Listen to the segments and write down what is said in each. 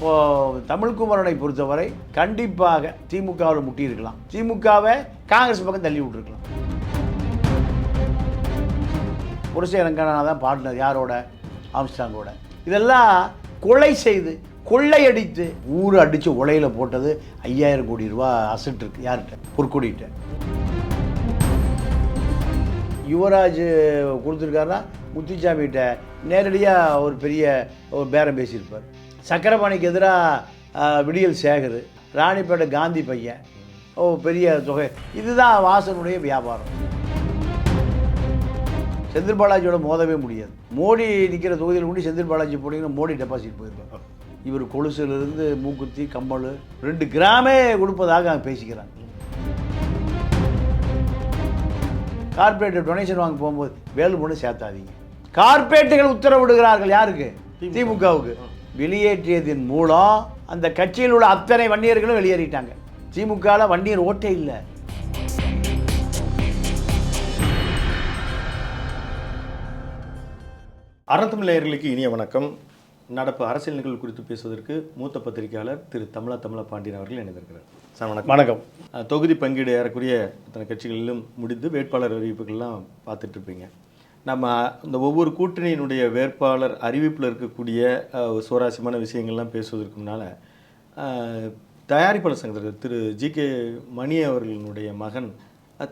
அப்போது தமிழ்குமரனை பொறுத்தவரை கண்டிப்பாக திமுகவில் முட்டியிருக்கலாம், திமுகவை காங்கிரஸ் பக்கம் தள்ளி விட்டுருக்கலாம். புரட்சி இலங்கனா தான் பாடினது யாரோட, ஆம்ஸ்டாங்கோட. இதெல்லாம் கொலை செய்து கொள்ளையடித்து ஊர் அடித்து உலையில் போட்டது 5000 கோடி ரூபா அசட் இருக்குது. யார்கிட்ட? பொற்கொடிகிட்ட. யுவராஜ் கொடுத்துருக்காருன்னா முத்துச்சாமிகிட்ட நேரடியாக ஒரு பெரிய ஒரு பேரம் பேசியிருப்பார். சக்கரபாணிக்கு எதிராக விடியல் சேகர், ராணிப்பேட்டை காந்தி பையன் பெரிய தொகை. இதுதான் வாசனுடைய வியாபாரம். செந்தில் பாலாஜியோட மோதவே முடியாது. மோடி நிற்கிற தொகுதியில் கூட செந்தில் பாலாஜி போனீங்கன்னா மோடி டெபாசிட் போயிருப்பார். இவர் கொலுசிலிருந்து மூக்குத்தி கம்மல் 2 கிராமே கொடுப்பதாக பேசிக்கிறாங்க. கார்பரேட் டொனேஷன் வாங்க போகும்போது வேலு பொண்ணு சேர்த்தாதீங்க. கார்பரேட்டுகள் உத்தரவிடுகிறார்கள். யாருக்கு? திமுகவுக்கு. வெளியேற்றியதின் மூலம் அந்த கட்சியில் உள்ள அத்தனை வன்னியர்களும் வெளியேறிட்டாங்க. திமுகவில் வன்னியர் ஓட்டே இல்லை. அறந்தமிழ் நேயர்களுக்கு இனிய வணக்கம். நடப்பு அரசியல் நிகழ்வு குறித்து பேசுவதற்கு மூத்த பத்திரிகையாளர் திரு தமிழ பாண்டியன் அவர்கள் இணைந்திருக்கிறார். சார் வணக்கம். வணக்கம். தொகுதி பங்கீடு ஏறக்குரிய அத்தனை கட்சிகளிலும் முடிந்து வேட்பாளர் அறிவிப்புகள்லாம் பார்த்துட்டு இருப்பீங்க. நம்ம இந்த ஒவ்வொரு கூட்டணியினுடைய வேட்பாளர் அறிவிப்பில் இருக்கக்கூடிய சுவாரஸ்யமான விஷயங்கள்லாம் பேசுவதற்கு முன்னால் தயாரிப்பாளர் சங்கத்தில் திரு ஜி.கே. மணி அவர்களினுடைய மகன்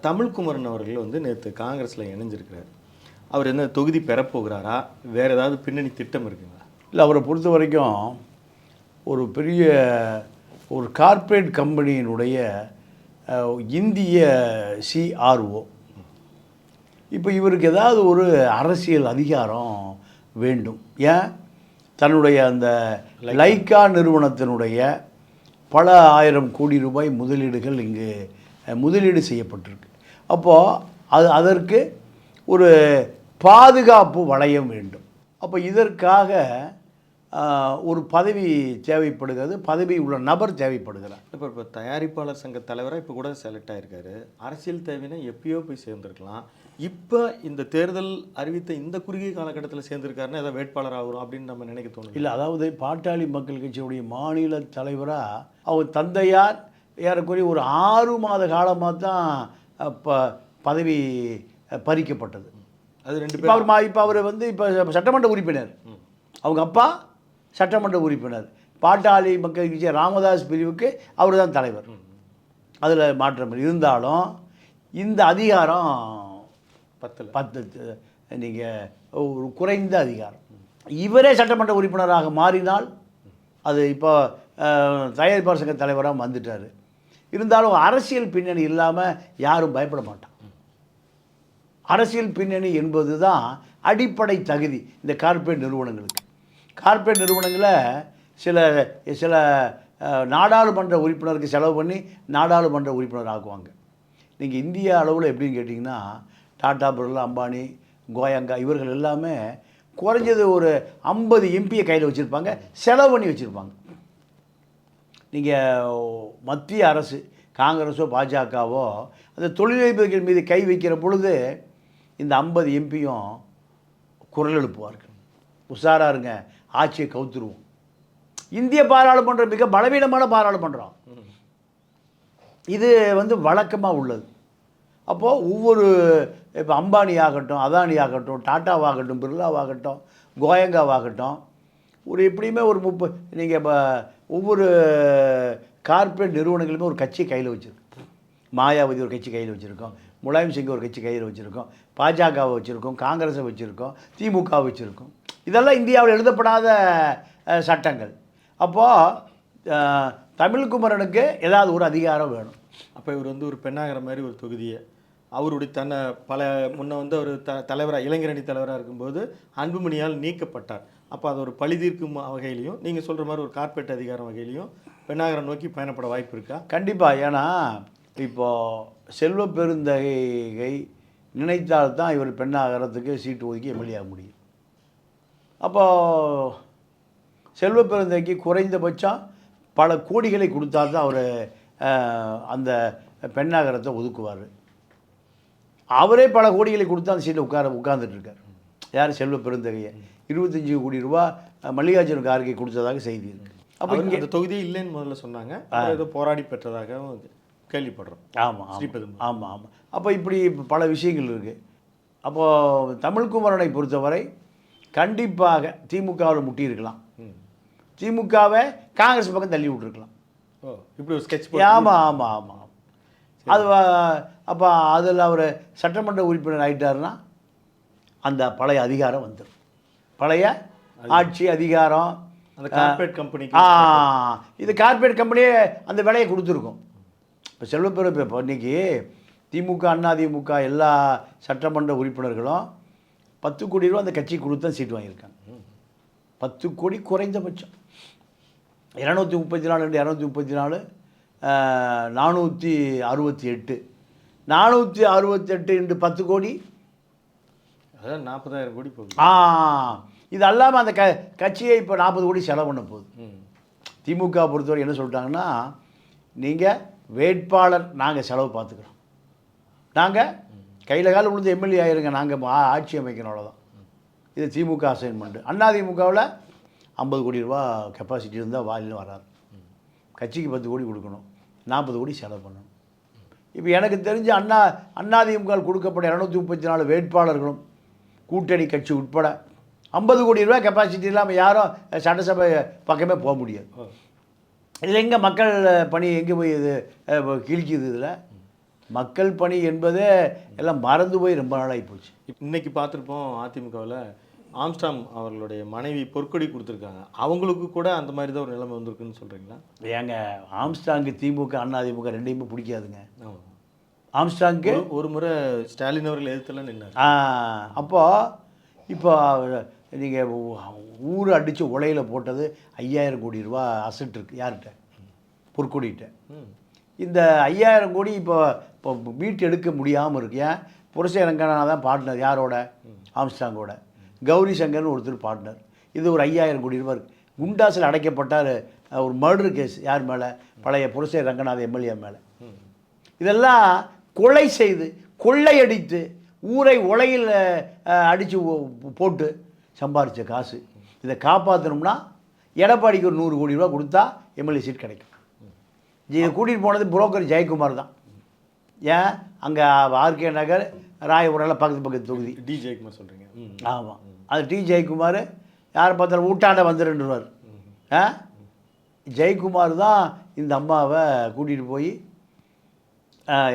தமிழ்குமரன் அவர்கள் நேற்று காங்கிரஸில் இணைஞ்சிருக்கிறார். அவர் என்ன தொகுதி பெறப்போகிறாரா, வேறு ஏதாவது பின்னணி திட்டம் இருக்குங்களா? இல்லை, அவரை பொறுத்த வரைக்கும் ஒரு பெரிய ஒரு கார்ப்பரேட் கம்பெனியினுடைய இந்திய CRO. இப்போ இவருக்கு ஏதாவது ஒரு அரசியல் அதிகாரம் வேண்டும். ஏன்? தன்னுடைய அந்த லைக்கா நிறுவனத்தினுடைய பல 1000 கோடி ரூபாய் முதலீடுகள் இங்கு முதலீடு செய்யப்பட்டிருக்கு. அப்போது அதற்கு ஒரு பாதுகாப்பு வளையம் வேண்டும். அப்போ இதற்காக ஒரு பதவி தேவைப்படுகிறது, பதவி உள்ள நபர் தேவைப்படுகிறார். இப்போ தயாரிப்பாளர் சங்க தலைவராக இப்போ கூட செலக்ட் ஆகிருக்காரு. அரசியல் தேவைன்னா எப்பயோ போய் சேர்ந்துருக்கலாம். இப்போ இந்த தேர்தல் அறிவித்த இந்த குறுகிய காலகட்டத்தில் சேர்ந்துருக்காருன்னா ஏதாவது வேட்பாளர் ஆகும் அப்படின்னு நம்ம நினைக்க தோணும். இல்லை, அதாவது பாட்டாளி மக்கள் கட்சியுடைய மாநில தலைவராக அவர் தந்தையார் ஏறக்குறைய ஒரு 6 மாத காலமாக தான் பதவி பறிக்கப்பட்டது. அது 2 பேர். இப்போ அவர் இப்போ சட்டமன்ற உறுப்பினர், அவங்க அப்பா சட்டமன்ற உறுப்பினர். பாட்டாளி மக்கள் கட்சி ராமதாஸ் பிரிவுக்கு அவர் தான் தலைவர். அதில் மாற்றம் இருந்தாலும் இந்த அதிகாரம் 10 நீங்கள் ஒரு குறைந்த அதிகாரம். இவரே சட்டமன்ற உறுப்பினராக மாறினால் அது இப்போ தயாரிப்பாளர் சங்க தலைவராக வந்துட்டார். இருந்தாலும் அரசியல் பின்னணி இல்லாமல் யாரும் பயப்பட மாட்டான். அரசியல் பின்னணி என்பது தான் அடிப்படை தகுதி இந்த கார்ப்பரேட் நிறுவனங்களுக்கு. கார்ப்பரேட் நிறுவனங்களில் சில நாடாளுமன்ற உறுப்பினருக்கு செலவு பண்ணி நாடாளுமன்ற உறுப்பினர் ஆக்குவாங்க. நீங்கள் இந்திய அளவில் எப்படின்னு கேட்டிங்கன்னா டாடா, பிர்லா, அம்பானி, கோயங்கா இவர்கள் எல்லாமே குறைஞ்சது ஒரு 50 எம்பியை கையில் வச்சுருப்பாங்க, செலவு பண்ணி வச்சுருப்பாங்க. நீங்கள் மத்திய அரசு காங்கிரஸோ பாஜகவோ அந்த தொழிலதிபர்கள் மீது கை வைக்கிற பொழுது இந்த 50 எம்பியும் குரல் எழுப்புவார்கள், உஷாராக இருங்க, ஆட்சியை கவுத்துருவோம். இந்திய பாராளுமன்றம் மிக பலவீனமான பாராளுமன்றம். இது வழக்கமாக உள்ளது. அப்போது ஒவ்வொரு இப்போ அம்பானி ஆகட்டும், அதானி ஆகட்டும், டாட்டாவாகட்டும், பிர்லாவாகட்டும், கோயங்காவாகட்டும், ஒரு எப்படியுமே ஒரு 30 நீங்கள் இப்போ ஒவ்வொரு கார்ப்பரேட் நிறுவனங்களுமே ஒரு கட்சி கையில் வச்சுருக்கோம். மாயாவதி ஒரு கட்சி கையில் வச்சுருக்கோம், முலாயம் சிங் ஒரு கட்சி கையில் வச்சுருக்கோம், பாஜகவை வச்சுருக்கோம், காங்கிரஸை வச்சுருக்கோம், திமுக வச்சுருக்கோம். இதெல்லாம் இந்தியாவில் எழுதப்படாத சட்டங்கள். அப்போது தமிழ்குமரனுக்கு ஏதாவது ஒரு அதிகாரம் வேணும். அப்போ இவர் ஒரு பெண்ணாகிற மாதிரி ஒரு தொகுதியை அவருடைய தன்னை முன்ன அவர் தலைவராக இளைஞரணி தலைவராக இருக்கும்போது அன்புமணியால் நீக்கப்பட்டார். அப்போ அது ஒரு பழி தீர்க்கும் வகையிலையும் நீங்கள் சொல்கிற மாதிரி ஒரு கார்ப்பரேட் அதிகாரம் வகையிலையும் பெண்ணாகரம் நோக்கி பயணப்பட வாய்ப்பு இருக்கா? கண்டிப்பாக. ஏன்னா இப்போது செல்வ பெருந்தகை நினைத்தால்தான் இவர் பெண்ணாகரத்துக்கு சீட்டு ஒதுக்கி எம்எல்ஏ ஆக முடியும். அப்போது செல்வ பெருந்தகைக்கு குறைந்தபட்சம் பல கோடிகளை கொடுத்தா தான் அவர் அந்த பெண்ணாகரத்தை ஒதுக்குவார். அவரே பல கோடிகளை கொடுத்து அந்த சீட்டில் உட்கார்ந்துட்டுருக்கார். யார்? செல்வ பெருந்தகையை 25 கோடி ரூபா மல்லிகார்ஜுன கார்கே கொடுத்ததாக செய்தி இருக்குது. அப்போ இங்கே அந்த தொகுதியே இல்லைன்னு முதல்ல சொன்னாங்க, அப்புறம் ஏதோ போராடி பெற்றதாகவும் கேள்விப்படுறோம். ஆமாம் ஸ்ரீபெரும். ஆமாம் ஆமாம். அப்போ இப்படி பல விஷயங்கள் இருக்குது. அப்போது தமிழ்குமரனை பொறுத்தவரை கண்டிப்பாக திமுகவில் முட்டியிருக்கலாம், திமுகவை காங்கிரஸ் பக்கம் தள்ளி விட்டுருக்கலாம். ஓ, இப்படி ஒரு ஸ்கெட்ச். ஆமாம் ஆமாம் ஆமாம். அது அப்போ அதில் அவர் சட்டமன்ற உறுப்பினர் ஆகிட்டாருன்னா அந்த பழைய அதிகாரம் வந்துடும், பழைய ஆட்சி அதிகாரம். அந்த கார்ப்பரேட் கம்பெனி இது கார்ப்பரேட் கம்பெனியே அந்த விலையை கொடுத்துருக்கும். இப்போ செல்வப்பெருமை இப்போ இன்றைக்கி திமுக அதிமுக எல்லா சட்டமன்ற உறுப்பினர்களும் 10 கோடி ரூபா அந்த கட்சிக்கு கொடுத்து தான் சீட்டு வாங்கியிருக்காங்க. 10 கோடி குறைந்தபட்சம். 234 234 468 468 இன்று 10 கோடி, அதான் 40,000 கோடி போகுது. இது அல்லாமல் அந்த கட்சியை இப்போ 40 கோடி செலவு பண்ண போகுது. திமுக பொறுத்தவரை என்ன சொல்லிட்டாங்கன்னா, நீங்கள் வேட்பாளர் நாங்கள் செலவு பார்த்துக்கிறோம், நாங்கள் கையில் கால விழுந்து எம்எல்ஏ ஆயிருங்க, நாங்கள் ஆட்சி அமைக்கணும், அவ்வளோதான். இது திமுக அசைன்மெண்ட்டு. அதிமுகவில் 50 கோடி ரூபா கெப்பாசிட்டி இருந்தால் வாயிலும் வராது. கட்சிக்கு 10 கோடி கொடுக்கணும், 40 கோடி செலவு பண்ணணும். இப்போ எனக்கு தெரிஞ்சு அதிமுக கொடுக்கப்பட்ட 234 வேட்பாளர்களும் கூட்டணி கட்சி உட்பட 50 கோடி ரூபா கெப்பாசிட்டி இல்லாமல் யாரும் சட்டசபை பக்கமே போக முடியாது. இதில் எங்கே மக்கள் பணி எங்கே போய் இது கிழிக்குது? இதில் மக்கள் பணி என்பதே எல்லாம் மறந்து போய் ரொம்ப நாளாகி போச்சு. இன்னைக்கு பார்த்துருப்போம், அதிமுகவில் ஆம்ஸ்டாங் அவர்களுடைய மனைவி பொற்கொடி கொடுத்துருக்காங்க. அவங்களுக்கு கூட அந்த மாதிரி தான் ஒரு நிலைமை வந்திருக்குன்னு சொல்கிறீங்களா? ஏங்க, ஆம்ஸ்டாங்கு திமுக அதிமுக ரெண்டையுமே பிடிக்காதுங்க. ஆம்ஸ்டாங்கு ஒரு முறை ஸ்டாலின் அவர்கள் எதிர்த்துலாம் நின்னார். அப்போது இப்போ நீங்கள் ஊர் அடித்து உலையில் போட்டது 5000 கோடி ரூபா அசட் இருக்குது. யார்கிட்ட? பொற்கொடிகிட்ட. இந்த 5000 கோடி இப்போ மீட்டு எடுக்க முடியாமல் இருக்கு. ஏன்? புரட்சி ரங்கநாதன் தான் பார்ட்னர். யாரோட? ஆம்ஸ்டாங்கோட. கௌரி சங்கர்னு ஒருத்தர் பார்ட்னர். இது ஒரு 5000 கோடி ரூபா இருக்குது. குண்டாசில் அடைக்கப்பட்டார் ஒரு மர்டர் கேஸ். யார் மேலே? பழைய புரட்சி ரங்கநாதன் எம்எல்ஏ மேலே. இதெல்லாம் கொலை செய்து கொள்ளையடித்து ஊரை உலையில் அடித்து போட்டு சம்பாரித்த காசு. இதை காப்பாற்றணும்னா எடப்பாடிக்கு ஒரு 100 கோடி ரூபா கொடுத்தா எம்எல்ஏ சீட் கிடைக்கும். இதை கூட்டிகிட்டு போனது புரோக்கர் ஜெயக்குமார் தான். ஏன்? அங்கே ஆர்கே நகர் ராயபுரம் பக்கத்து தொகுதி. டி ஜெயக்குமார் சொல்கிறீங்க? ஆமாம், அது டி ஜெயக்குமார். யாரை பார்த்தாலும் ஊட்டாண்ட வந்துருன்றார். ஜெயக்குமார் தான் இந்த அம்மாவை கூட்டிகிட்டு போய்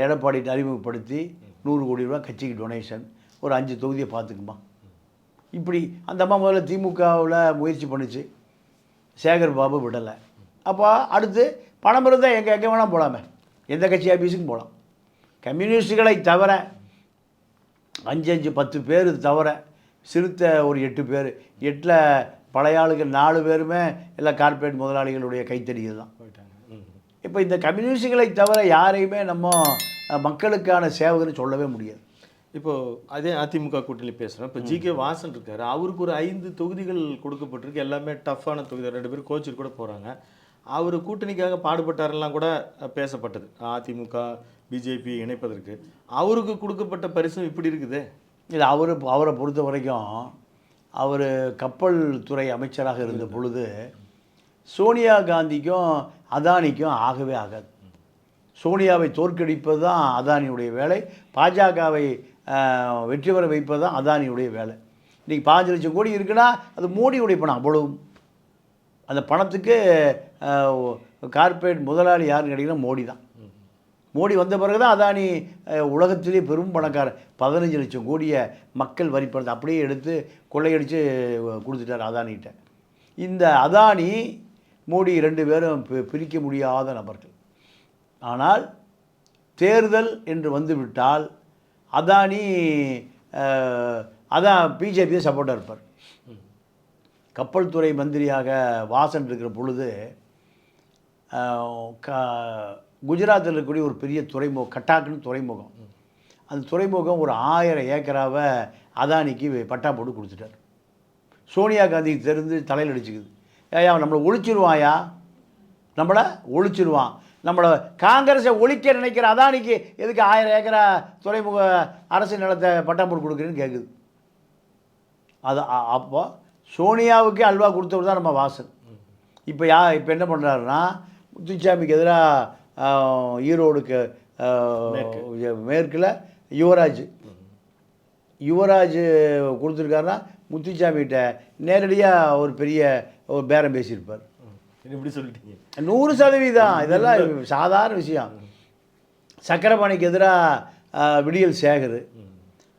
எடப்பாடிட்டு அறிமுகப்படுத்தி 100 கோடி ரூபா கட்சிக்கு டொனேஷன், ஒரு 5 தொகுதியை பார்த்துக்குமா. இப்படி அந்த அம்மா முதல்ல திமுகவில் முயற்சி பண்ணிச்சு, சேகர் பாபு விடலை. அப்போ அடுத்து பணம் இருந்தால் எங்கே வேணால் போகலாமே, எந்த கட்சி ஆஃபீஸுக்கும் போகலாம். கம்யூனிஸ்டுகளை தவிர 5 10 பேர் தவிர சிறுத்தை ஒரு 8 பேர், 8ல் பழைய ஆளுக்கு 4 பேருமே எல்லாம் கார்ப்பரேட் முதலாளிகளுடைய கைத்தடிகள் தான். இப்போ இந்த கம்யூனிஸ்டுகளை தவிர யாரையுமே நம்ம மக்களுக்கான சேவகன்னு சொல்லவே முடியாது. இப்போது அதே அதிமுக கூட்டணி பேசுகிறோம். இப்போ ஜி.கே. வாசன் இருக்கார், அவருக்கு ஒரு 5 தொகுதிகள் கொடுக்கப்பட்டிருக்கு. எல்லாமே டஃப்பான தொகுதி. 2 பேர் கோச்சிட்டு கூட போகிறாங்க. அவர் கூட்டணிக்காக பாடுபட்டாரெல்லாம் கூட பேசப்பட்டது, அதிமுக பிஜேபி இணைப்பதற்கு. அவருக்கு கொடுக்கப்பட்ட பரிசும் இப்படி இருக்குது. இல்லை, அவரை பொறுத்த வரைக்கும் அவர் கப்பல் துறை அமைச்சராக இருந்த பொழுது சோனியா காந்திக்கும் அதானிக்கும் ஆகவே ஆகாது. சோனியாவை தோற்கடிப்பது தான் அதானியுடைய வேலை, பாஜகவை வெற்றி பெற வைப்பது தான் அதானியுடைய வேலை. இன்றைக்கி 5 லட்சம் கோடி இருக்குன்னா அது மோடியுடைய பணம். அவ்வளவும் அந்த பணத்துக்கு கார்ப்பரேட் முதலாளி யாருன்னு கேட்டிங்கன்னா மோடி தான். மோடி வந்த பிறகு தான் அதானி உலகத்திலே பெரும் பணக்காரர். 15 லட்சம் கோடியை மக்கள் வரி பணத்தை அப்படியே எடுத்து கொள்ளையடித்து கொடுத்துட்டார் அதானிகிட்ட. இந்த அதானி மோடி 2 பேரும் பிரிக்க முடியாத நபர்கள். ஆனால் தேர்தல் என்று வந்துவிட்டால் அதானி பிஜேபியை சப்போர்ட்டாக இருப்பார். கப்பல் துறை மந்திரியாக வாசன் இருக்கிற பொழுது குஜராத்தில் இருக்கக்கூடிய ஒரு பெரிய துறைமுகம், கட்டாக்குன்னு துறைமுகம், அந்த துறைமுகம் ஒரு 1000 ஏக்கராவை அதானிக்கு பட்டா போட்டு கொடுத்துட்டார். சோனியா காந்திக்கு தெரிந்து தலையில் அடிச்சுக்குது. ஏயா நம்மளை ஒழிச்சிருவாயா, நம்மளை ஒழிச்சிருவான், நம்மளை காங்கிரஸை ஒழிக்க நினைக்கிற அதானிக்கு எதுக்கு 1000 ஏக்கரா துறைமுக அரசு நிலத்தை பட்டா போட்டு கொடுக்குறேன்னு கேட்குது. அது அப்போ சோனியாவுக்கே அல்வா கொடுத்தவர் தான் நம்ம வாசன். இப்போ என்ன பண்ணுறாருன்னா முத்துச்சாமிக்கு எதிராக ஈரோடுக்கு மேற்கில் யுவராஜ் கொடுத்துருக்காருன்னா முத்துச்சாமிகிட்ட நேரடியாக ஒரு பெரிய ஒரு பேரம் பேசியிருப்பார். இப்படி சொல்லிட்டீங்க. 100% இதெல்லாம் சாதாரண விஷயம். சக்கரபாணிக்கு எதிராக விடியல் சேகர்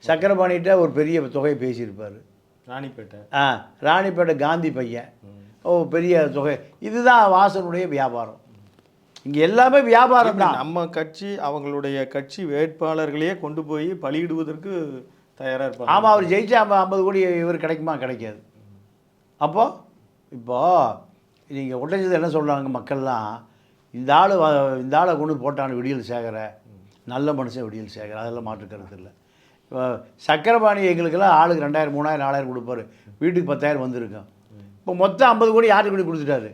சக்கரபாணிகிட்ட ஒரு பெரிய தொகையை பேசியிருப்பார். ராணிப்பேட்டை காந்தி பையன் பெரிய தொகை. இதுதான் வாசனுடைய வியாபாரம். இங்கே எல்லாமே வியாபாரம் தான். நம்ம கட்சி அவங்களுடைய கட்சி வேட்பாளர்களையே கொண்டு போய் பலியிடுவதற்கு தயாராக இருப்பாங்க. ஆமாம், அவர் ஜெயிச்சா 50 கோடி இவர் கிடைக்குமா? கிடைக்காது. இப்போது நீங்கள் ஒட்டச்சது என்ன சொல்கிறாங்க மக்கள்லாம், இந்த ஆளை கொண்டு போட்டான் விடியல் சேகர, நல்ல மனுஷன் விடியல் சேகர, அதெல்லாம் மாற்றுக்கிறது இல்லை. இப்போ சக்கரபாணி எங்களுக்கெல்லாம் ஆளுக்கு 2000 3000 4000 கொடுப்பாரு, வீட்டுக்கு 10,000 வந்திருக்கும். இப்போ மொத்தம் 50 கோடி யார்கிட்ட கொண்டு கொடுத்துட்டாரு?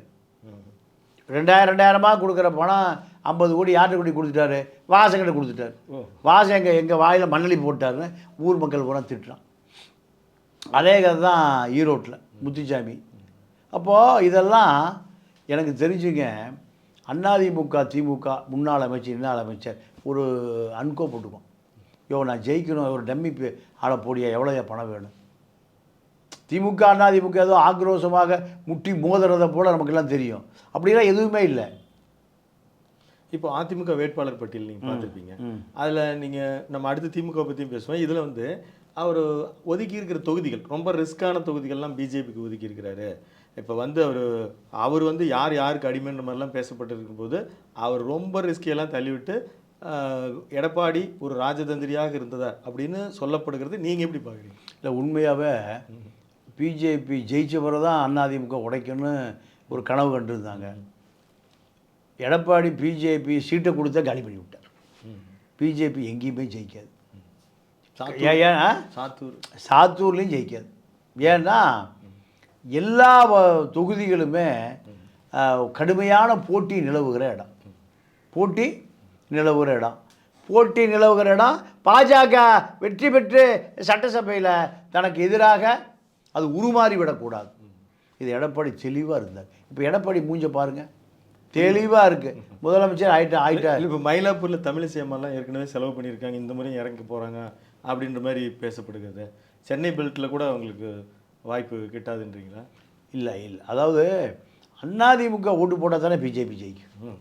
2000 கொடுக்குற பணம் 50 கோடி யார்கிட்ட கொண்டு கொடுத்துட்டாரு? வாசங்கிட்ட கொடுத்துட்டாரு. வாசம் எங்கள் வாயில் மண்ணலி போட்டாருன்னு ஊர் மக்கள் பூரா திட்டுறான். அதே கதை தான் ஈரோட்டில் முத்துச்சாமி. அப்போது இதெல்லாம் எனக்கு தெரிஞ்சுங்க. அதிமுக திமுக முன்னாள் அமைச்சர் இன்னாள் அமைச்சர் ஒரு அன்கோ போட்டுக்குவோம். நான் ஜெயிக்கணும், ஒரு டம்மி ஆளை போடியா, எவ்வளோ பணம் வேணும்? திமுக அதிமுக ஏதோ ஆக்ரோஷமாக முட்டி மோதுறதை போல் நமக்கெல்லாம் தெரியும். அப்படிலாம் எதுவுமே இல்லை. இப்போ அதிமுக வேட்பாளர் பட்டியல் நீங்கள் பார்த்துருப்பீங்க. அதில் நீங்கள் நம்ம அடுத்து திமுக பற்றியும் பேசுவோம். இதில் வந்து அவர் ஒதுக்கி இருக்கிற தொகுதிகள் ரொம்ப ரிஸ்க்கான தொகுதிகள்லாம் பிஜேபிக்கு ஒதுக்கி இருக்கிறாரு. இப்போ வந்து அவர் வந்து யாருக்கு அடிமைன்ற மாதிரிலாம் பேசப்பட்டிருக்கும் போது அவர் ரொம்ப ரிஸ்கியெல்லாம் தள்ளிவிட்டு எடப்பாடி ஒரு ராஜதந்திரியாக இருந்ததா அப்படின்னு சொல்லப்படுகிறது. நீங்கள் எப்படி பார்க்குறீங்க? இல்லை, உண்மையாகவே பிஜேபி ஜெயிச்ச பிறகு தான் அதிமுக உடைக்கணும்னு ஒரு கனவு கண்டுருந்தாங்க. எடப்பாடி பிஜேபி சீட்டை கொடுத்தா காலி பண்ணி விட்டார். பிஜேபி எங்கேயுமே ஜெயிக்காது. சாத்தூர்லேயும் ஜெயிக்காது. ஏன்னா எல்லா தொகுதிகளுமே கடுமையான போட்டி நிலவுகிற இடம். போட்டி நிலவுகிற இடம். பாஜக வெற்றி பெற்று சட்டசபையில் தனக்கு எதிராக அது உருமாறி விடக்கூடாது. இது எடப்பாடி தெளிவாக இருந்தார். இப்போ எடப்பாடி மூஞ்ச பாருங்கள், தெளிவாக இருக்குது. முதலமைச்சர் ஆயிட்டார். இப்போ மயிலாப்பூரில் தமிழிசை அம்மாலாம் ஏற்கனவே செலவு பண்ணியிருக்காங்க, இந்த முறையும் இறங்கி போகிறாங்க அப்படின்ற மாதிரி பேசப்படுகிறது. சென்னை பெல்ட்டில் கூட அவங்களுக்கு வாய்ப்பு கிட்டாதுன்றீங்களா? இல்லை, அதாவது அதிமுக ஓட்டு போட்டால் தானே பிஜேபி ஜெயிக்கும்.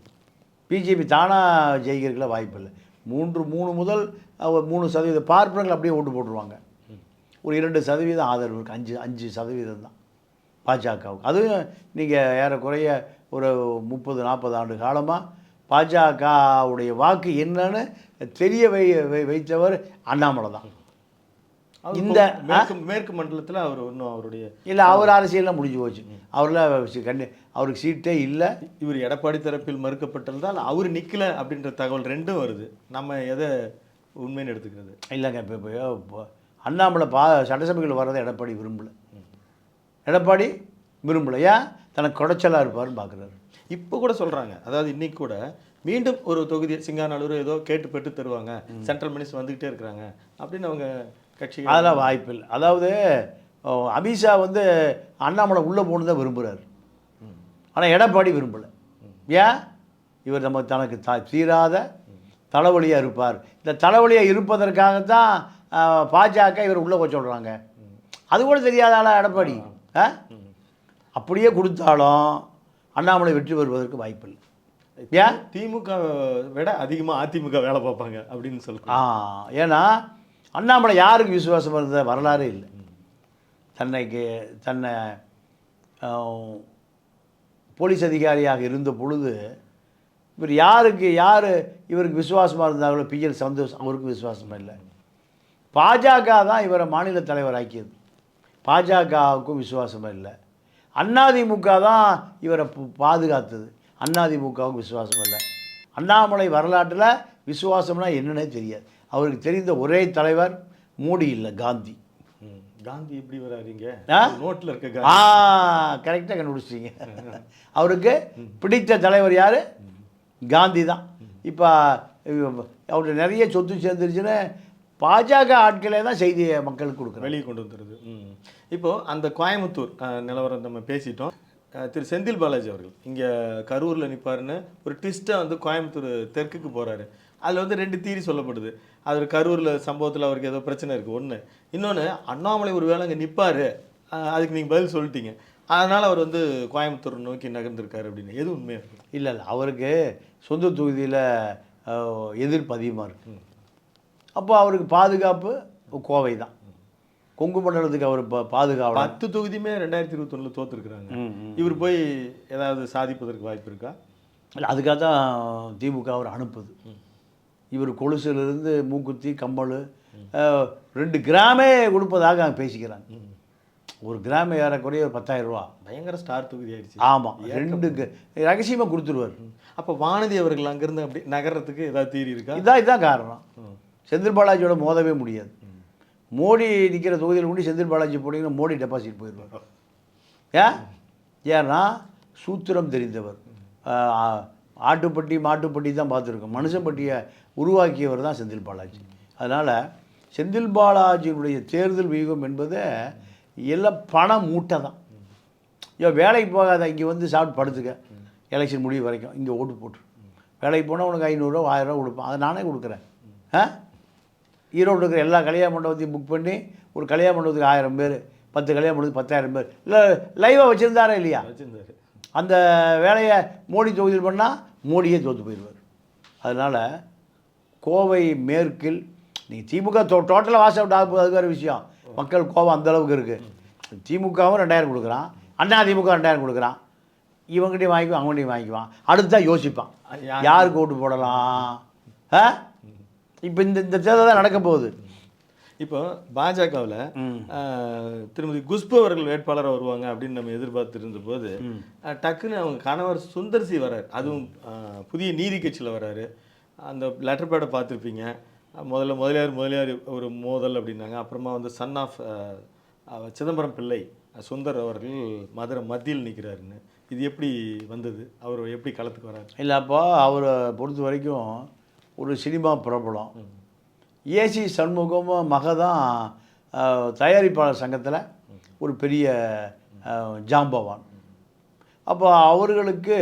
பிஜேபி தானாக ஜெயிக்கிறதுக்குலாம் வாய்ப்பு இல்லை. 3 முதல் 3% பார்ப்பனர்கள் அப்படியே ஓட்டு போட்டுருவாங்க. ஒரு 2% ஆதரவு இருக்குது. 5% தான் பாஜகவுக்கு. அதுவும் நீங்கள் ஏறக்குறைய ஒரு 30-40 ஆண்டு காலமாக பாஜகவுடைய வாக்கு என்னன்னு தெரிய வைத்தவர் அண்ணாமலை தான். இந்த மேற்கு மண்டலத்தில் அவர் இன்னும் அவருடைய இல்லை, அவர் அரசியல்லாம் முடிஞ்சு போச்சு. அவருக்கு சீட்டே இல்லை. இவர் எடப்பாடி தரப்பில் மறுக்கப்பட்டிருந்தால் அவர் நிற்கலை அப்படின்ற தகவல் ரெண்டும் வருது. நம்ம எதை உண்மைன்னு எடுத்துக்கிறது? இல்லைங்க, இப்போ அண்ணாமலை சட்டசபைகள் வர்றதை எடப்பாடி விரும்பலை. ஏன்? தனக்கு குடைச்சலாக இருப்பார்னு பார்க்குறாரு. இப்போ கூட சொல்கிறாங்க, அதாவது இன்றைக்கி கூட மீண்டும் ஒரு தொகுதி சிங்காநல்லூர் ஏதோ கேட்டு பெற்று தருவாங்க, சென்ட்ரல் மினிஸ்டர் வந்துக்கிட்டே இருக்கிறாங்க அப்படின்னு அவங்க கட்சி. அதெல்லாம் வாய்ப்பு இல்லை. அதாவது அமித்ஷா வந்து அண்ணாமலை உள்ளே போகணும் தான் விரும்புகிறார். ஆனால் எடப்பாடி விரும்பலை. ஏன்? இவர் தனக்கு தீராத தலைவலியாக இருப்பார். இந்த தலைவலியாக இருப்பதற்காகத்தான் பாஜக இவர் உள்ளே போக சொல்கிறாங்க. அது கூட தெரியாதால எடப்பாடி. அப்படியே கொடுத்தாலும் அண்ணாமலை வெற்றி பெறுவதற்கு வாய்ப்பு இல்லை. ஏன்? திமுக விட அதிகமாக அதிமுக வேலை பார்ப்பாங்க அப்படின்னு சொல்லுங்க. ஏன்னா அண்ணாமலை யாருக்கு விசுவாசம் இருந்த வரலாறே இல்லை. தன்னை போலீஸ் அதிகாரியாக இருந்த பொழுது யார் இவருக்கு விசுவாசமாக இருந்தாங்களோ, பிஎல் சந்தோஷ் அவருக்கு விசுவாசமாக இல்லை. பாஜக தான் இவரை மாநில தலைவர் ஆக்கியது. பாஜகவுக்கும் விசுவாசமாக இல்லை. அதிமுக தான் இவரை பாதுகாத்தது. அதிமுகவுக்கு விசுவாசம் இல்லை. அண்ணாமலை வரலாற்றில் விசுவாசம்னா என்னன்னே தெரியாது. அவருக்கு தெரிந்த ஒரே தலைவர் மோடி இல்லை, காந்தி. காந்தி எப்படி வராதிங்க? நோட்டில் இருக்க கரெக்டாக கண்டுபிடிச்சிங்க. அவருக்கு பிடித்த தலைவர் யார்? காந்தி தான். இப்போ அவருக்கு நிறைய சொத்து சேர்ந்துருச்சுன்னு பாஜக ஆட்களே தான் செய்தியை மக்களுக்கு கொடுக்குறோம், வெளியே கொண்டு வந்துடுது. இப்போது அந்த கோயம்புத்தூர் நிலவரம் நம்ம பேசிட்டோம். திரு செந்தில் பாலாஜி அவர்கள் இங்கே கரூரில் நிற்பாருன்னு ஒரு ட்விஸ்ட்டாக வந்து கோயம்புத்தூர் தெற்குக்கு போகிறாரு. அதில் வந்து 2 தியரி சொல்லப்படுது. அது கரூரில் சம்பவத்தில் அவருக்கு ஏதோ பிரச்சனை இருக்குது ஒன்று. இன்னொன்று, அண்ணாமலை ஒரு வேளை அங்கே நிற்பார், அதுக்கு நீங்கள் பதில் சொல்லிட்டீங்க, அதனால் அவர் வந்து கோயம்புத்தூர் நோக்கி நகர்ந்திருக்காரு அப்படின்னு. எது உண்மையாக இருக்குது? இல்லை அவருக்கு சொந்த தொகுதியில் எதிர்ப்பு அதிகமாக இருக்குது. அப்போ அவருக்கு பாதுகாப்பு கோவை தான். கொங்கு மண்டலத்துக்கு அவர் பாதுகாப்பு 10 தொகுதியுமே 2021 தோற்றுருக்குறாங்க. இவர் போய் ஏதாவது சாதிப்பதற்கு வாய்ப்பு இருக்கா? இல்லை, அதுக்காக தான் திமுக அவர் அனுப்புது. இவர் கொலுசிலிருந்து மூக்குத்தி கம்மல் 2 கிராமே கொடுப்பதாக பேசிக்கிறாங்க. ஒரு கிராம் ஏறக்குறைய ஒரு 10,000 ரூபா. பயங்கர ஸ்டார் தொகுதி ஆயிடுச்சு. ஆமாம், 2 ரகசியமாக கொடுத்துருவார். அப்போ வானதி அவர்கள் அங்கேருந்து அப்படி நகர்றதுக்கு ஏதாவது தீரி இருக்கா? இதுதான் காரணம். செந்தில் பாலாஜியோட மோதவே முடியாது. மோடி நிற்கிற தொகுதியில் கூட செந்தில் பாலாஜி போட்டிங்கன்னா மோடி டெபாசிட் போயிடுவார். ஏன்னா சூத்திரம் தெரிந்தவர். ஆட்டுப்பட்டி மாட்டுப்பட்டி தான் பார்த்துருக்கோம். மனுஷப்பட்டியை உருவாக்கியவர் தான் செந்தில் பாலாஜி. அதனால் செந்தில் பாலாஜியினுடைய தேர்தல் வியூகம் என்பது எல்லாம் பண மூட்டை தான். வேலைக்கு போகாத, இங்கே வந்து சாப்பிட்டு படுத்துக்க, எலெக்ஷன் முடிவு வரைக்கும் இங்கே ஓட்டு போட்டுரு. வேலைக்கு போனால் உனக்கு 500 ரூபா 1000 ரூபா கொடுப்பேன், அதை நானே கொடுக்குறேன். ஈரோடு இருக்கிற எல்லா கல்யாண மண்டபத்தையும் புக் பண்ணி ஒரு கல்யாண மண்டபத்துக்கு 1000 பேர், 10 கல்யாண மண்டபத்துக்கு 10,000 பேர் இல்லை லைவாக வச்சுருந்தாரா இல்லையா? வச்சுருந்தாரு. அந்த வேலையை மோடி தொகுதியில் பண்ணால் மோடியே தோற்று போயிடுவார். அதனால் கோவை மேற்கில் நீங்கள் திமுக டோட்டலாக வாஷ் அவுட் ஆக, அது வேறு விஷயம். மக்கள் கோபம் அந்தளவுக்கு இருக்குது. திமுகவும் 2000 கொடுக்குறான், அண்ணா திமுக 2000 கொடுக்குறான். இவங்ககிட்டையும் வாங்கிக்குவான், அவங்ககிட்டையும் வாங்கிக்குவான். அடுத்து தான் யோசிப்பான் யாருக்கு ஓட்டு போடலாம். இப்போ இந்த தேர்தல் தான் நடக்க போகுது. இப்போ பாஜகவில் திருமதி குஷ்பு அவர்கள் வேட்பாளராக வருவாங்க அப்படின்னு நம்ம எதிர்பார்த்துருந்த போது டக்குன்னு அவங்க கணவர் சுந்தர்சி வர்றார். அதுவும் புதிய நீதி கட்சியில் வர்றாரு. அந்த லெட்டர் பேடை பார்த்துருப்பீங்க. முதலியார் ஒரு மோதல் அப்படின்னாங்க. அப்புறமா வந்து சன் ஆஃப் சிதம்பரம் பிள்ளை சுந்தர் அவர்கள் மதுரை மத்தியில் நிற்கிறாருன்னு. இது எப்படி வந்தது? அவர் எப்படி களத்துக்கு வராரு? இல்லை, அப்போ அவரை பொறுத்த வரைக்கும் ஒரு சினிமா பிரபலம். ஏசி சண்முகமும் மகதான் தயாரிப்பாளர் சங்கத்தில் ஒரு பெரிய ஜாம்பவான். அப்போ அவர்களுக்கு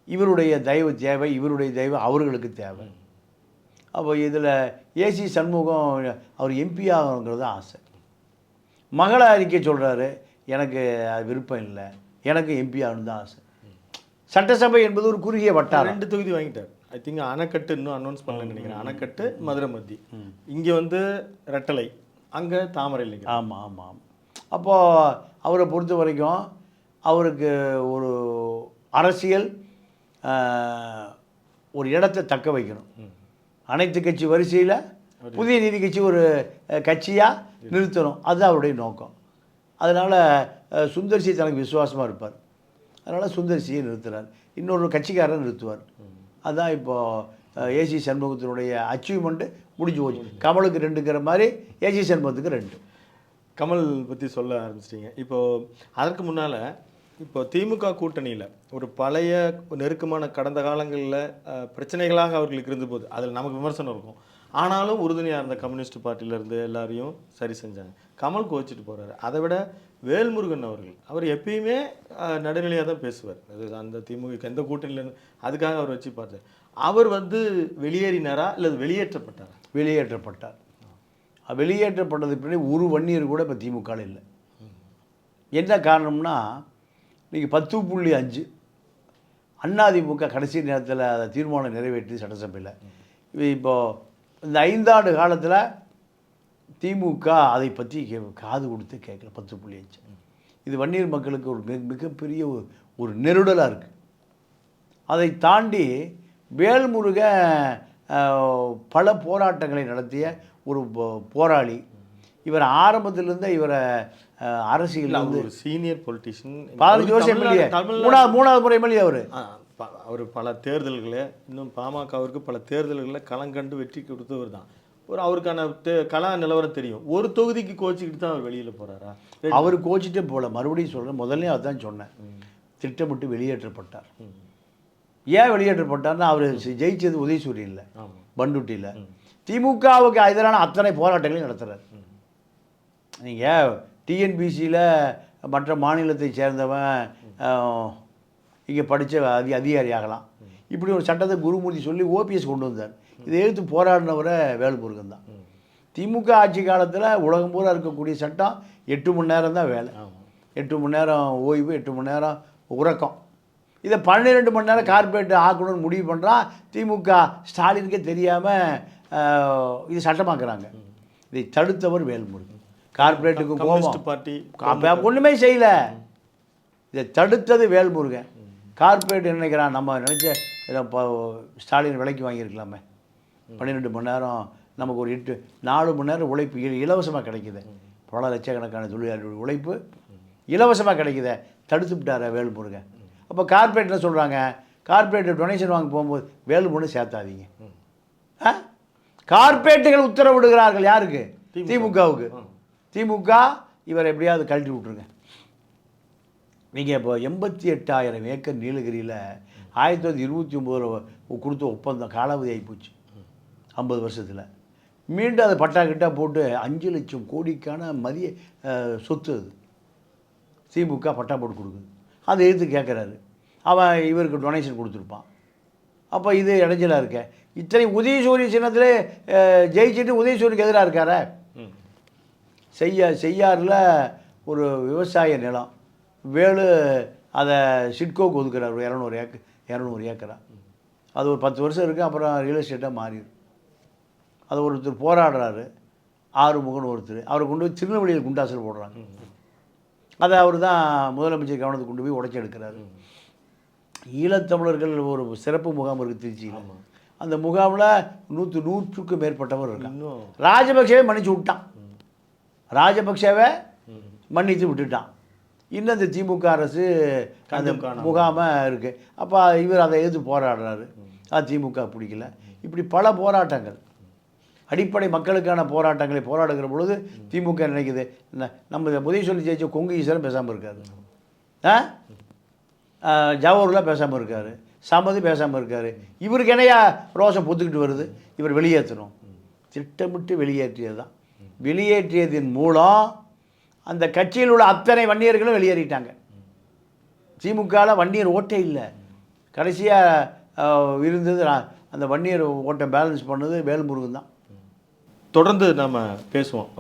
இவருடைய தயவு தேவை, இவருடைய தயவு அவர்களுக்கு தேவை. அப்போ இதில் ஏசி சண்முகம் அவர் எம்பி ஆகணுங்கிறது ஆசை. மகளை அறிக்கை சொல்கிறாரு, எனக்கு விருப்பம் இல்லை, எனக்கு எம்பி ஆகணும் தான் ஆசை. சட்டசபை என்பது ஒரு குறுகிய வட்டாரம். 2 தொகுதி வாங்கிட்டார். ஐ திங்க் அணைக்கட்டு இன்னும் அனௌன்ஸ் பண்ணலன்னு நினைக்கிறேன். அணைக்கட்டு மதுரை மத்தி, இங்கே வந்து ரெட்டலை, அங்கே தாமரை இல்லைங்க. ஆமாம் ஆமாம் ஆமாம். அப்போது அவரை பொறுத்த வரைக்கும் அவருக்கு ஒரு அரசியல் ஒரு இடத்தை தக்க வைக்கணும். அனைத்து கட்சி வரிசையில் புதிய நீதி கட்சி ஒரு கட்சியாக நிறுத்தணும், அதுதான் அவருடைய நோக்கம். அதனால் சுந்தர்சி தனக்கு விசுவாசமாக இருப்பார். அதனால் சுந்தர்சியை நிறுத்துகிறார். இன்னொரு கட்சிக்காரர் நிறுத்துவார். அதுதான் இப்போது ஏசி சண்முகத்தினுடைய அச்சீவ்மெண்ட்டு முடிஞ்சு போச்சு. கமலுக்கு 2ங்கிற மாதிரி ஏசி சண்முகத்துக்கு 2. கமல் பற்றி சொல்ல ஆரம்பிச்சிட்டிங்க. இப்போது அதற்கு முன்னால் இப்போ திமுக கூட்டணியில் ஒரு பழைய நெருக்கமான கடந்த காலங்களில் பிரச்சனைகளாக அவர்களுக்கு இருந்தபோது அதில் நமக்கு விமர்சனம் இருக்கும். ஆனாலும் உறுதுணையாக இருந்த கம்யூனிஸ்ட் பார்ட்டியிலேருந்து எல்லாரையும் சரி செஞ்சாங்க. கமல் கோச்சிட்டு போகிறாரு. அதை விட வேல்முருகன் அவர் எப்பயுமே நடுநிலையாக தான் பேசுவார். அது அந்த திமுக எந்த கூட்டணியிலேருந்து அதுக்காக அவர் வச்சு பார்த்தார். அவர் வந்து வெளியேறினாரா இல்லை வெளியேற்றப்பட்டாரா? வெளியேற்றப்பட்டார். வெளியேற்றப்பட்டதுக்கு பின்னாடி ஒரு வன்னியர் கூட இப்போ திமுகவில் இல்லை. என்ன காரணம்னா, நீங்கள் 10.5 அதிமுக கடைசி நேரத்தில் அதை தீர்மானம் நிறைவேற்றி சட்டசபையில். இப்போது இந்த 5 ஆண்டு காலத்தில் திமுக அதை பற்றி காது கொடுத்து கேட்கல. 10.5 இது வன்னியர் மக்களுக்கு ஒரு மிகப்பெரிய ஒரு நெருடலாக இருக்குது. அதை தாண்டி வேல்முருகன் பல போராட்டங்களை நடத்திய ஒரு போராளி. இவர் ஆரம்பத்திலிருந்தே இவரை அரசியல் ஒரு சீனியர் பொலிட்டிஷியன், 15 வருஷம் எம்எல்ஏ, மூணாவது முறை எம்எல்ஏ அவர் பல தேர்தல்களை, இன்னும் பாமகவிற்கு பல தேர்தல்களில் களங்கண்டு வெற்றி கொடுத்தவர் தான். அவருக்கான கலா நிலவரம் தெரியும். ஒரு தொகுதிக்கு கோச்சிக்கிட்டு தான் அவர் வெளியில் போகிறாரா? அவர் கோச்சிட்டே போகல. மறுபடியும் சொல்கிறேன், முதல்ல அதுதான் சொன்னேன். திட்டமிட்டு வெளியேற்றப்பட்டார். ஏன் வெளியேற்றப்பட்டார்னா, அவர் ஜெயிச்சது உதயசூரி இல்லை, பண்டுட்டியில். திமுகவுக்கு எதிரான அத்தனை போராட்டங்களையும் நடத்துகிறார். நீங்கள் டிஎன்பிசியில் மற்ற மாநிலத்தை சேர்ந்தவன் இங்கே படித்த அதிகாரி ஆகலாம். இப்படி ஒரு சட்டத்தை குருமூர்த்தி சொல்லி ஓபிஎஸ் கொண்டு வந்தார். இதை எதிர்த்து போராடினவரை வேல்முருகன் தான். திமுக ஆட்சி காலத்தில் உலகம் பூரா இருக்கக்கூடிய சட்டம் 8 மணி நேரம் தான் வேலை, 8 மணி நேரம் ஓய்வு, 8 மணி நேரம் உறக்கம். இதை 12 மணி நேரம் கார்பரேட் ஆக்கணும்னு முடிவு பண்ணுறான். திமுக ஸ்டாலினுக்கே தெரியாமல் இது சட்டமாக்குறாங்க. இதை தடுத்தவர் வேல்முருகன். கார்பரேட்டுக்கு கோபம், பார்ட்டி ஒன்றுமே செய்யல. இதை தடுத்தது வேல்முருகன். கார்பரேட் நினைக்கிறான், நம்ம நினச்ச ஸ்டாலின் விலைக்கு வாங்கியிருக்கலாமே, 12 மணி நேரம் நமக்கு ஒரு 4 மணி நேரம் உழைப்பு இலவசமாக கிடைக்குது. பல லட்சக்கணக்கான தொழிலாளர்கள் உழைப்பு இலவசமாக கிடைக்குது. தடுத்து விட்டார வேல்முருகன். அப்போ கார்பரேட் என்ன சொல்கிறாங்க, கார்பரேட் டொனேஷன் வாங்க போகும்போது வேல்முருகன் சேர்த்தாதீங்க. கார்பரேட்டுகள் உத்தரவிடுகிறார்கள். யாருக்கு? திமுகவுக்கு. திமுக இவர் எப்படியாவது கழட்டி விட்ருங்க. நீங்கள் இப்போ 88,000 ஏக்கர் நீலகிரியில் 1929 கொடுத்த ஒப்பந்தம் காலாவதி ஆகிப்போச்சு. 50 வருஷத்தில் மீண்டும் அதை பட்டா கிட்டா போட்டு 5 லட்சம் கோடிக்கான மதிய சொத்து அது திமுக பட்டா போட்டு கொடுக்குது. அதை எதிர்த்து கேட்குறாரு. அவன் இவருக்கு டொனேஷன் கொடுத்துருப்பான். அப்போ இது இடைஞ்சலாக இருக்க. இத்தனை உதயசூரிய சின்னத்திலே ஜெயிச்சுட்டு உதயசூரியனுக்கு எதிராக இருக்கார. செய்யாறில் ஒரு விவசாய நிலம் வேலு அதை சிட்கோக்கு ஒதுக்குறாரு. 200 ஏக்கரா. அது ஒரு 10 வருஷம் இருக்குது. அப்புறம் ரியல் எஸ்டேட்டாக மாறிடும். அது ஒருத்தர் போராடுறாரு, ஆறுமுகன் ஒருத்தர். அவரை கொண்டு போய் திருநெல்வேலியில் குண்டாசல் போடுறாங்க. அதை அவர் தான் முதலமைச்சர் கவனத்தை கொண்டு போய் உடைச்சி எடுக்கிறாரு. ஈழத்தமிழர்கள் ஒரு சிறப்பு முகாம் இருக்குது திருச்சியில். அந்த முகாமில் 100க்கும் மேற்பட்டவர் இருக்காங்க. ராஜபக்சேவை மன்னிச்சு விட்டான். ராஜபக்சேவை மன்னித்து விட்டுட்டான். இன்னும் இந்த திமுக அரசு அந்த முகாமை இருக்குது. அப்போ இவர் அதை எதிர்த்து போராடுறாரு. அது திமுக பிடிக்கல. இப்படி பல போராட்டங்கள், அடிப்படை மக்களுக்கான போராட்டங்களை போராடுகிற பொழுது திமுக நினைக்குது நம்ம உதயசூரியன் ஜெயிச்ச கொங்கு ஈஸ்வரன் பேசாமல் இருக்காரு, ஜவஹர்லாம் பேசாமல் இருக்கார், சமதி பேசாமல் இருக்கார். இவருக்கு என்னையா ரோஷம் பொத்துக்கிட்டு வருது, இவர் வெளியேற்றணும். திட்டமிட்டு வெளியேற்றியது தான். வெளியேற்றியதன் மூலம் அந்த கட்சியில் உள்ள அத்தனை வன்னியர்களும் வெளியேறிட்டாங்க. திமுகவில் வன்னியர் ஓட்டே இல்லை. கடைசியாக இருந்தது அந்த வன்னியர் ஓட்டம் பேலன்ஸ் பண்ணது வேல்முருகன் தான். தொடர்ந்து நம்ம பேசுவோம்.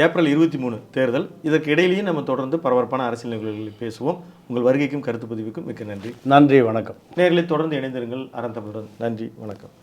ஏப்ரல் 23 தேர்தல், இதற்கு இடையிலேயும் நம்ம தொடர்ந்து பரபரப்பான அரசியல் நிகழ்வுகளில் பேசுவோம். உங்கள் வருகைக்கும் கருத்து பதிவுக்கும் மிக்க நன்றி. நன்றி, வணக்கம். நேர்களை தொடர்ந்து இணைந்திருங்கள் அறம் தமிழுடன். நன்றி, வணக்கம்.